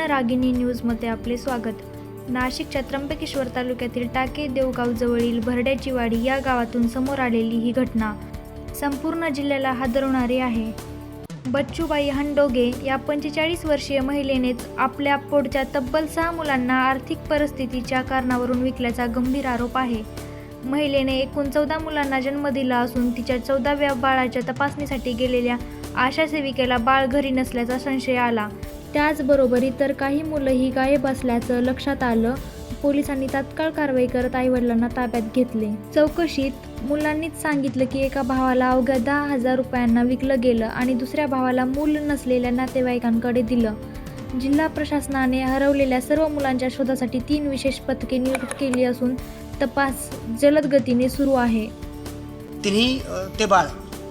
रणरागिणी न्यूजमध्ये आपले स्वागत। नाशिकच्या त्र्यंबकेश्वर तालुक्यातील टाके देवगाव जवळील भरड्याची वाडी या गावातून समोर आलेली ही घटना संपूर्ण जिल्ह्याला हादरवणारी आहे। बच्चूबाई हंडोगे या 45 वर्षीय महिलेनेच आपल्या पोटच्या तब्बल 6 मुलांना आर्थिक परिस्थितीच्या कारणावरून विकल्याचा गंभीर आरोप आहे। महिलेने एकूण 14 मुलांना जन्म दिला असून तिच्या 14व्या बाळाच्या तपासणीसाठी गेलेल्या आशा सेविकेला बाळ घरी नसल्याचा संशय आला। त्याचबरोबर इतर काही मुलंही गायब असल्याचं लक्षात आलं। पोलिसांनी तात्काळ कारवाई करत आईवडिलांना ताब्यात घेतले। चौकशीत मुलांनीच सांगितलं की एका भावाला अवघ्या 10,000 रुपयांना विकलं गेलं आणि दुसऱ्या भावाला मूल नसलेल्या नातेवाईकांकडे दिलं। जिल्हा प्रशासनाने हरवलेल्या सर्व मुलांच्या शोधासाठी 3 विशेष पथके नियुक्त केली असून तपास जलद गतीने सुरू आहे। तिन्ही ते बाळ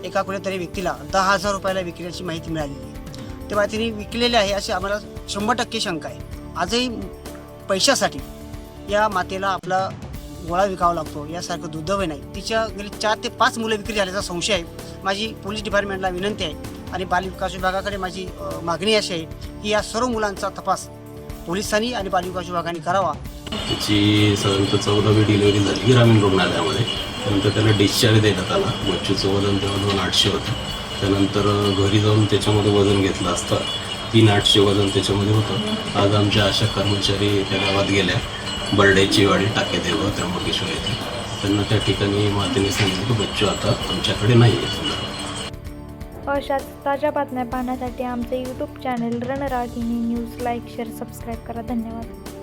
एका कुठेतरी व्यक्तीला 10,000 रुपयाला विकल्याची माहिती मिळाली आहे। ते बाळ तिने विकलेले आहे अशी आम्हाला 100% शंका आहे। आजही पैशासाठी या मातेला आपला गोळा विकावा लागतो यासारखं दुर्दैव नाही। तिच्या गेली 4 ते 5 मुलं विक्री झाल्याचा संशय आहे। माझी पोलीस डिपार्टमेंटला विनंती आहे आणि बालविकास विभागाकडे माझी मागणी अशी आहे की या सर्व मुलांचा तपास पोलिसांनी आणि बालविकास विभागाने करावा। त्याची साधारणतः 14वी डिलिव्हरी झाली ग्रामीण रुग्णालयामध्ये। त्यानंतर त्याला डिस्चार्ज देण्यात आला। बच्चूचं वजन तेव्हा 2,800 होतं। त्यानंतर घरी जाऊन त्याच्यामध्ये वजन घेतलं असता 3,800 वजन त्याच्यामध्ये होतं। आज आमच्या आशा कर्मचारी त्या गावात गेल्या, बरड्याची वाडी टाके देवगाव त्र्यंबकेश्वर येथे। त्यांना त्या ठिकाणी मातेने सांगितलं की बच्चू आता आमच्याकडे नाही आहे। अशाच ताज्या बातम्या पाहण्यासाठी आमचे YouTube channel Ranragini news like, share, subscribe करा। धन्यवाद।